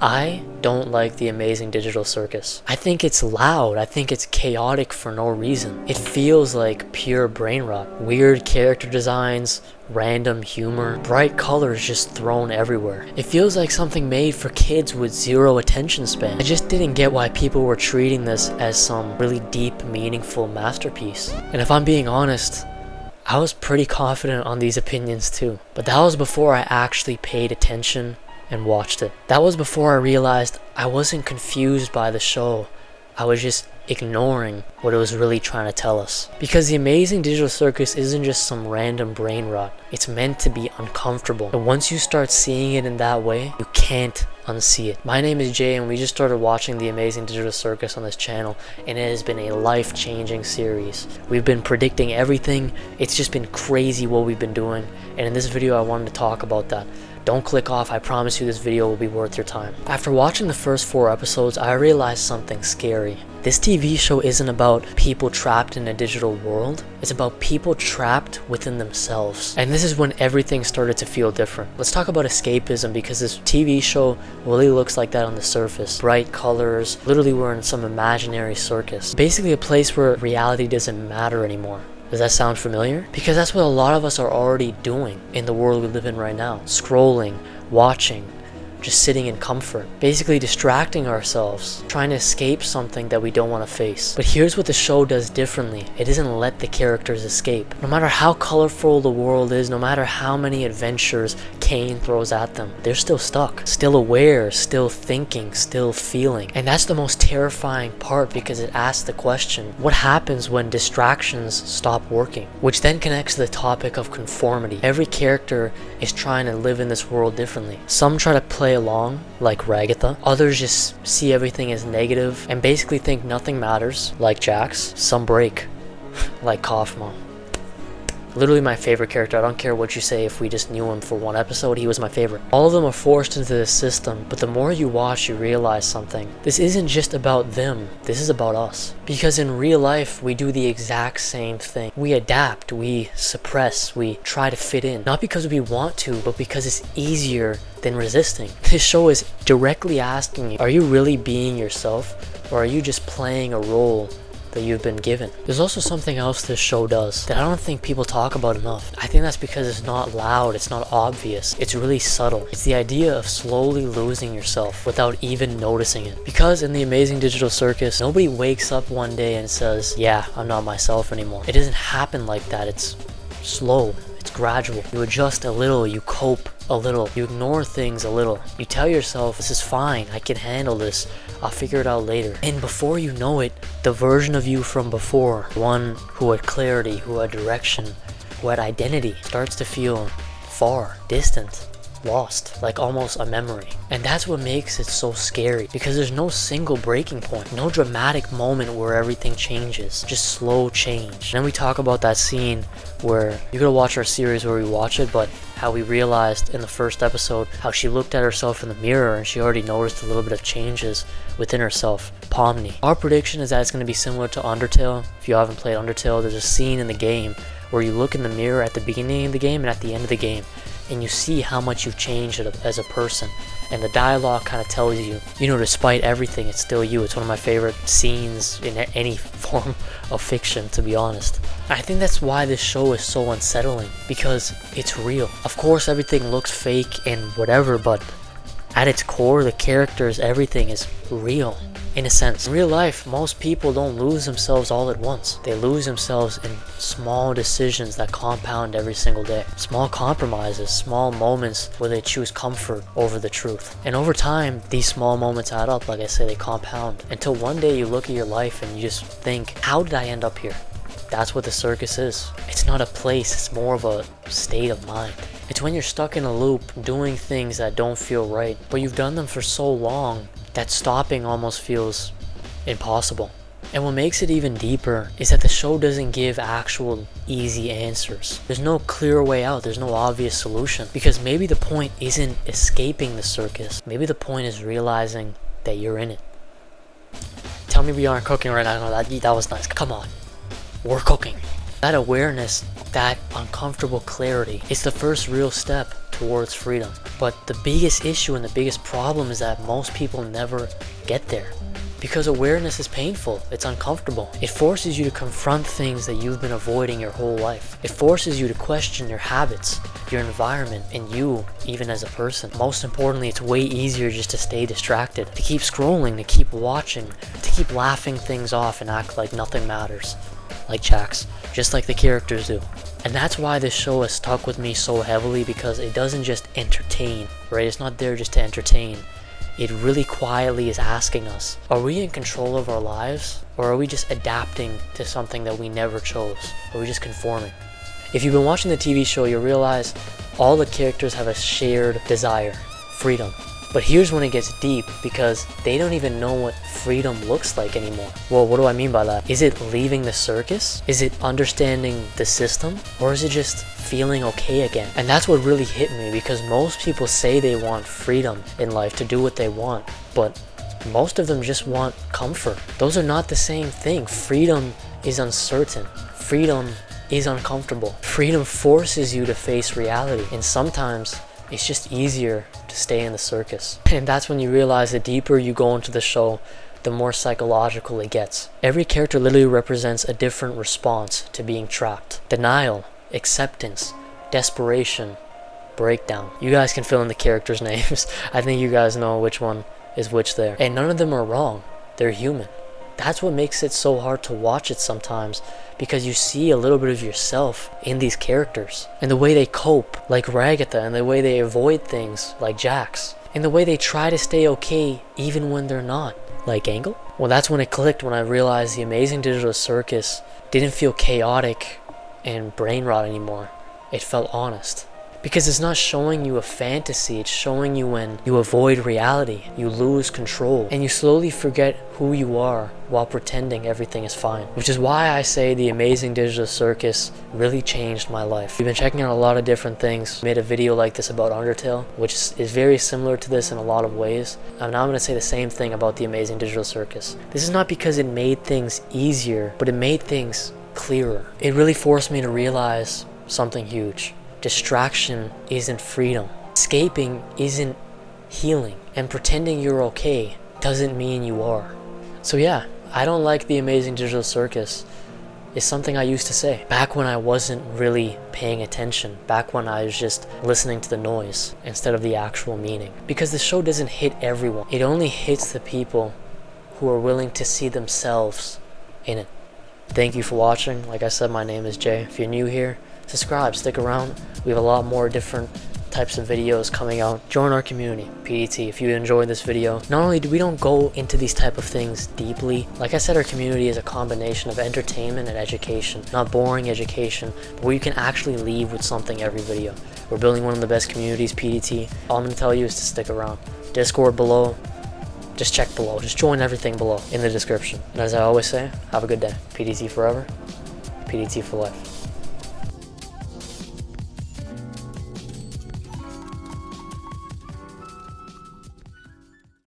I don't like the Amazing Digital Circus. I think it's loud. I think it's chaotic for no reason. It feels like pure brain rot. Weird character designs, random humor, bright colors just thrown everywhere. It feels like something made for kids with zero attention span. I just didn't get why people were treating this as some really deep, meaningful masterpiece. And if I'm being honest, I was pretty confident on these opinions too. But that was before I actually paid attention and watched it. That was before I realized I wasn't confused by the show. I was just ignoring what it was really trying to tell us. Because the Amazing Digital Circus isn't just some random brain rot. It's meant to be uncomfortable. And once you start seeing it in that way, you can't unsee it. My name is Jay, and we just started watching the Amazing Digital Circus on this channel, and it has been a life-changing series. We've been predicting everything. It's just been crazy what we've been doing, and in this video I wanted to talk about that. Don't click off, I promise you this video will be worth your time. After watching the first 4 episodes, I realized something scary. This TV show isn't about people trapped in a digital world. It's about people trapped within themselves. And this is when everything started to feel different. Let's talk about escapism, because this TV show really looks like that on the surface. Bright colors, literally we're in some imaginary circus. Basically a place where reality doesn't matter anymore. Does that sound familiar? Because that's what a lot of us are already doing in the world we live in right now. Scrolling, watching, just sitting in comfort. Basically distracting ourselves, trying to escape something that we don't want to face. But here's what the show does differently. It doesn't let the characters escape. No matter how colorful the world is, no matter how many adventures Kane throws at them, they're still stuck, still aware, still thinking, still feeling. And that's the most terrifying part, because it asks the question, what happens when distractions stop working? Which then connects to the topic of conformity. Every character is trying to live in this world differently. Some try to play along, like Ragatha. Others just see everything as negative and basically think nothing matters, like Jax. Some break, like Kaufman. Literally my favorite character. I don't care what you say. If we just knew him for 1 episode, he was my favorite. All of them are forced into this system, but the more you watch, you realize something. This isn't just about them. This is about us. Because in real life, we do the exact same thing. We adapt, we suppress, we try to fit in. Not because we want to, but because it's easier than resisting. This show is directly asking you, are you really being yourself, or are you just playing a role that you've been given? There's also something else this show does that I don't think people talk about enough. I think that's because it's not loud, it's not obvious, it's really subtle. It's the idea of slowly losing yourself without even noticing it. Because in the Amazing Digital Circus, nobody wakes up one day and says, yeah, I'm not myself anymore. It doesn't happen like that. It's slow, it's gradual. You adjust a little, you cope a little, you ignore things a little. You tell yourself, this is fine, I can handle this, I'll figure it out later. And before you know it, the version of you from before, one who had clarity, who had direction, who had identity, starts to feel far, distant, lost, like almost a memory. And that's what makes it so scary, because there's no single breaking point, no dramatic moment where everything changes, just slow change. And then we talk about that scene where you gotta watch our series where we watch it, but how we realized in the first episode how she looked at herself in the mirror and she already noticed a little bit of changes within herself. Pomni. Our prediction is that it's going to be similar to Undertale. If you haven't played Undertale, there's a scene in the game where you look in the mirror at the beginning of the game and at the end of the game, and you see how much you've changed as a person. And the dialogue kind of tells you, despite everything, it's still you. It's one of my favorite scenes in any form of fiction, to be honest. I think that's why this show is so unsettling, because it's real. Of course, everything looks fake and whatever, but at its core, the characters, everything is real. In a sense, in real life, most people don't lose themselves all at once. They lose themselves in small decisions that compound every single day. Small compromises, small moments where they choose comfort over the truth. And over time, these small moments add up, like I say, they compound. Until one day you look at your life and you just think, how did I end up here? That's what the circus is. It's not a place, it's more of a state of mind. It's when you're stuck in a loop, doing things that don't feel right, but you've done them for so long that stopping almost feels impossible. And what makes it even deeper is that the show doesn't give actual easy answers. There's no clear way out, there's no obvious solution. Because maybe the point isn't escaping the circus, maybe the point is realizing that you're in it. Tell me we aren't cooking right now. No, that was nice. Come on. We're cooking. That awareness, that uncomfortable clarity, is the first real step towards freedom. But the biggest issue and the biggest problem is that most people never get there. Because awareness is painful, it's uncomfortable. It forces you to confront things that you've been avoiding your whole life. It forces you to question your habits, your environment, and you, even as a person. Most importantly, it's way easier just to stay distracted, to keep scrolling, to keep watching, to keep laughing things off and act like nothing matters. Like Jax, just like the characters do. And that's why this show has stuck with me so heavily, because it doesn't just entertain, right? It's not there just to entertain. It really quietly is asking us, are we in control of our lives? Or are we just adapting to something that we never chose? Are we just conforming? If you've been watching the TV show, you'll realize all the characters have a shared desire, freedom. But here's when it gets deep, because they don't even know what freedom looks like anymore. Well, what do I mean by that? Is it leaving the circus? Is it understanding the system? Or is it just feeling okay again? And that's what really hit me, because most people say they want freedom in life to do what they want, but most of them just want comfort. Those are not the same thing. Freedom is uncertain. Freedom is uncomfortable. Freedom forces you to face reality, and sometimes it's just easier to stay in the circus. And that's when you realize the deeper you go into the show, the more psychological it gets. Every character literally represents a different response to being trapped. Denial, acceptance, desperation, breakdown. You guys can fill in the characters' names. I think you guys know which one is which there. And none of them are wrong. They're human. That's what makes it so hard to watch it sometimes, because you see a little bit of yourself in these characters, and the way they cope, like Ragatha, and the way they avoid things, like Jax, and the way they try to stay okay even when they're not, like Angle. Well, that's when it clicked, when I realized the Amazing Digital Circus didn't feel chaotic and brain rot anymore. It felt honest. Because it's not showing you a fantasy, it's showing you when you avoid reality, you lose control, and you slowly forget who you are while pretending everything is fine. Which is why I say the Amazing Digital Circus really changed my life. We've been checking out a lot of different things. I made a video like this about Undertale, which is very similar to this in a lot of ways. And now I'm going to say the same thing about the Amazing Digital Circus. This is not because it made things easier, but it made things clearer. It really forced me to realize something huge. Distraction isn't freedom. Escaping isn't healing. And pretending you're okay doesn't mean you are. So yeah, I don't like the Amazing Digital Circus. It's something I used to say back when I wasn't really paying attention, back when I was just listening to the noise instead of the actual meaning. Because the show doesn't hit everyone. It only hits the people who are willing to see themselves in it. Thank you for watching. Like I said, my name is Jay. If you're new here, subscribe, stick around. We have a lot more different types of videos coming out. Join our community, PDT. If you enjoyed this video, not only do we don't go into these type of things deeply, like I said, our community is a combination of entertainment and education. Not boring education, but where you can actually leave with something every video. We're building one of the best communities, PDT. All I'm going to tell you is to stick around. Discord below. Just check below. Just join everything below in the description. And as I always say, have a good day. PDT forever. PDT for life.